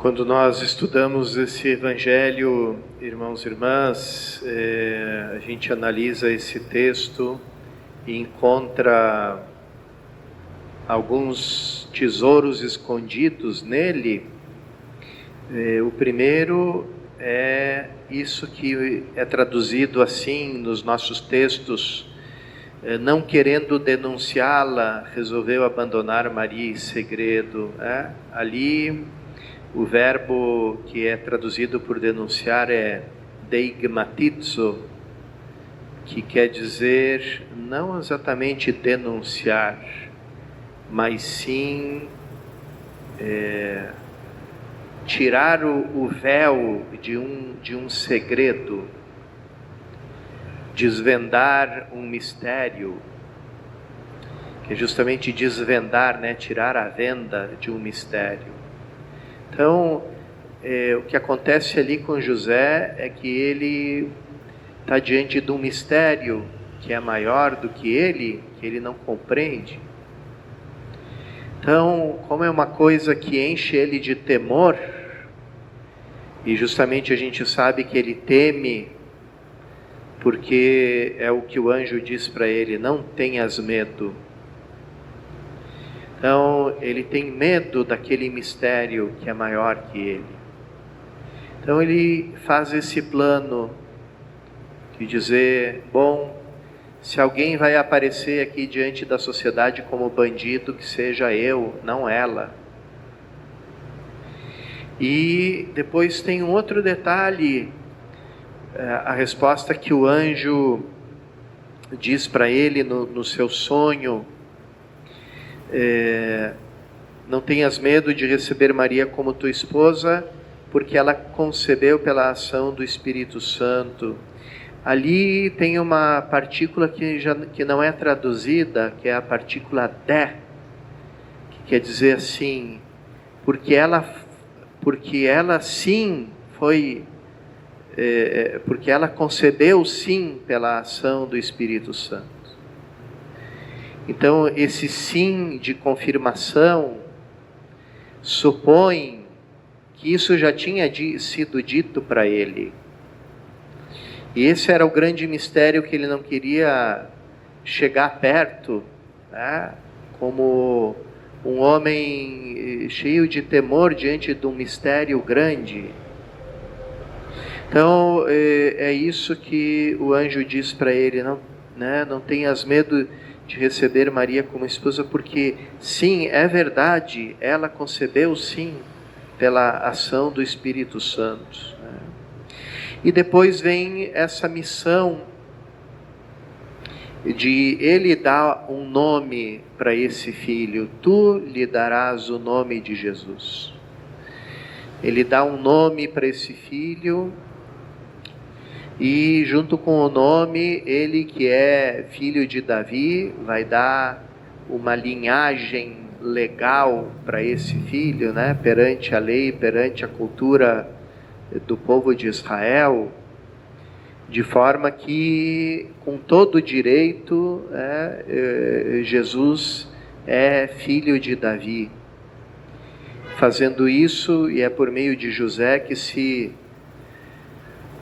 Quando nós estudamos esse Evangelho, irmãos e irmãs, a gente analisa esse texto e encontra alguns tesouros escondidos nele. O primeiro é isso que é traduzido assim nos nossos textos: não querendo denunciá-la, resolveu abandonar Maria em segredo. Ali o verbo que é traduzido por denunciar é deigmatizo, que quer dizer não exatamente denunciar, mas sim tirar o véu de um segredo, desvendar um mistério, que é justamente desvendar, tirar a venda de um mistério. Então, o que acontece ali com José é que ele está diante de um mistério que é maior do que ele não compreende. Então, como é uma coisa que enche ele de temor, e justamente a gente sabe que ele teme, porque é o que o anjo diz para ele: não tenhas medo. Então, ele tem medo daquele mistério que é maior que ele. Então, ele faz esse plano de dizer: bom, se alguém vai aparecer aqui diante da sociedade como bandido, que seja eu, não ela. E depois tem um outro detalhe, a resposta que o anjo diz para ele no seu sonho: não tenhas medo de receber Maria como tua esposa, porque ela concebeu pela ação do Espírito Santo. Ali tem uma partícula que não é traduzida, que é a partícula de, que quer dizer assim: porque ela sim foi, porque ela concebeu sim pela ação do Espírito Santo. Então, esse sim de confirmação supõe que isso já tinha sido dito para ele. E esse era o grande mistério que ele não queria chegar perto, como um homem cheio de temor diante de um mistério grande. Então, é isso que o anjo diz para ele: não tenhas medo de receber Maria como esposa, porque sim, é verdade, ela concebeu sim pela ação do Espírito Santo. E depois vem essa missão de ele dar um nome para esse filho: tu lhe darás o nome de Jesus. Ele dá um nome para esse filho, e junto com o nome, ele que é filho de Davi, vai dar uma linhagem legal para esse filho, perante a lei, perante a cultura do povo de Israel, de forma que, com todo direito, Jesus é filho de Davi. Fazendo isso, e é por meio de José que se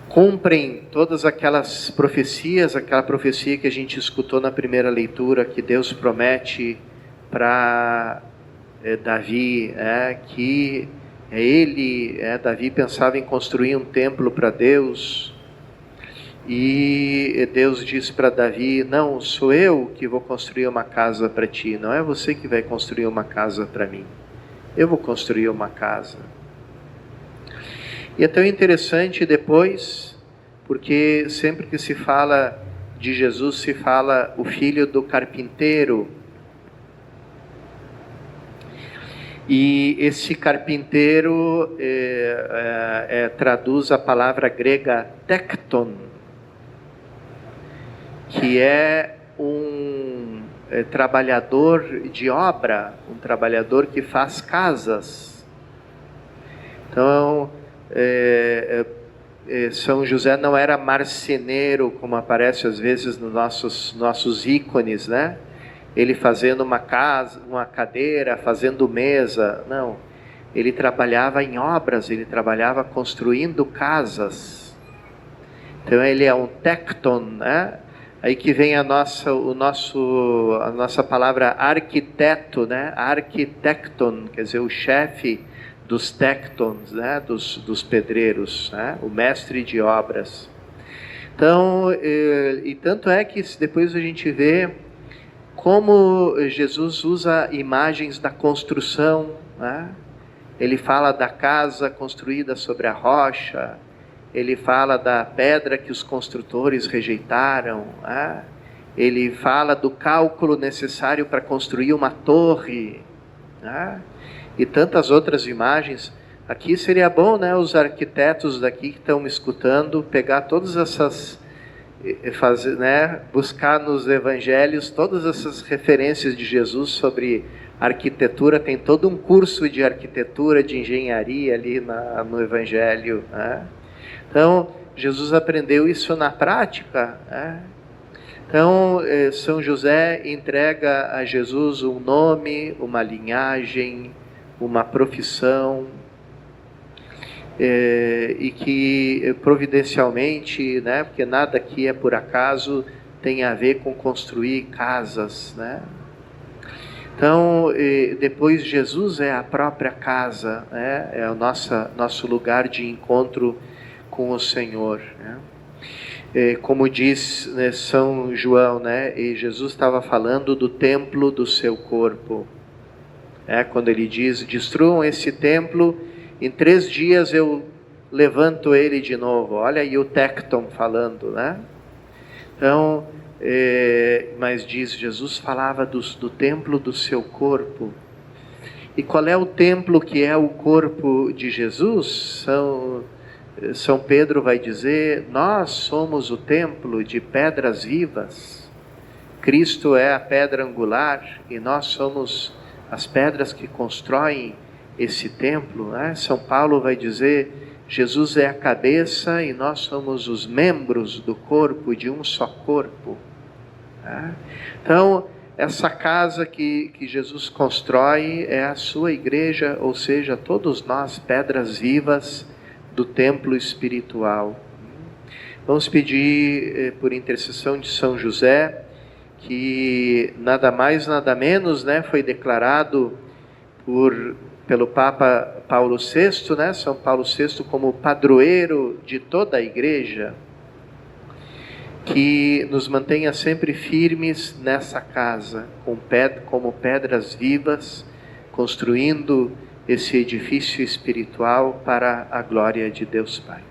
cumprem todas aquelas profecias, aquela profecia que a gente escutou na primeira leitura, que Deus promete para Davi, que Davi pensava em construir um templo para Deus, e Deus diz para Davi: não, sou eu que vou construir uma casa para ti, não é você que vai construir uma casa para mim, eu vou construir uma casa. E é tão interessante depois, porque sempre que se fala de Jesus, se fala o filho do carpinteiro. E esse carpinteiro traduz a palavra grega tekton, que é um trabalhador de obra, um trabalhador que faz casas. Então, São José não era marceneiro, como aparece às vezes nos nossos ícones, Ele fazendo uma casa, uma cadeira, fazendo mesa. Não, ele trabalhava em obras, ele trabalhava construindo casas. Então ele é um tecton, né? Aí que vem a nossa palavra arquiteto, né? Arquitecton, quer dizer, o chefe dos tectons, né? dos pedreiros, né? O mestre de obras. Então, e tanto é que depois a gente vê como Jesus usa imagens da construção, né? Ele fala da casa construída sobre a rocha, ele fala da pedra que os construtores rejeitaram, né? Ele fala do cálculo necessário para construir uma torre, né? E tantas outras imagens. Aqui seria bom, né, os arquitetos daqui que estão me escutando, pegar todas essas, fazer, né, buscar nos evangelhos todas essas referências de Jesus sobre arquitetura. Tem todo um curso de arquitetura, de engenharia ali no evangelho, né? Então, Jesus aprendeu isso na prática, né? Então, São José entrega a Jesus um nome, uma linhagem, uma profissão, e que providencialmente, né, porque nada aqui é por acaso, tem a ver com construir casas, né? Então, depois Jesus é a própria casa, né? É o nosso lugar de encontro com o Senhor, né? Como diz, né, São João, né, e Jesus estava falando do templo do seu corpo, quando ele diz: destruam esse templo, em 3 dias eu levanto ele de novo. Olha aí o tecton falando, né? Então, mas diz, Jesus falava do templo do seu corpo. E qual é o templo que é o corpo de Jesus? São Pedro vai dizer: nós somos o templo de pedras vivas. Cristo é a pedra angular e nós somos as pedras que constroem esse templo, né? São Paulo vai dizer: Jesus é a cabeça e nós somos os membros do corpo, de um só corpo, né? Então, essa casa que Jesus constrói é a sua igreja, ou seja, todos nós, pedras vivas do templo espiritual. Vamos pedir, por intercessão de São José, que nada mais, nada menos, né, foi declarado pelo Papa Paulo VI, né, São Paulo VI, como padroeiro de toda a igreja, que nos mantenha sempre firmes nessa casa, como pedras vivas, construindo esse edifício espiritual para a glória de Deus Pai.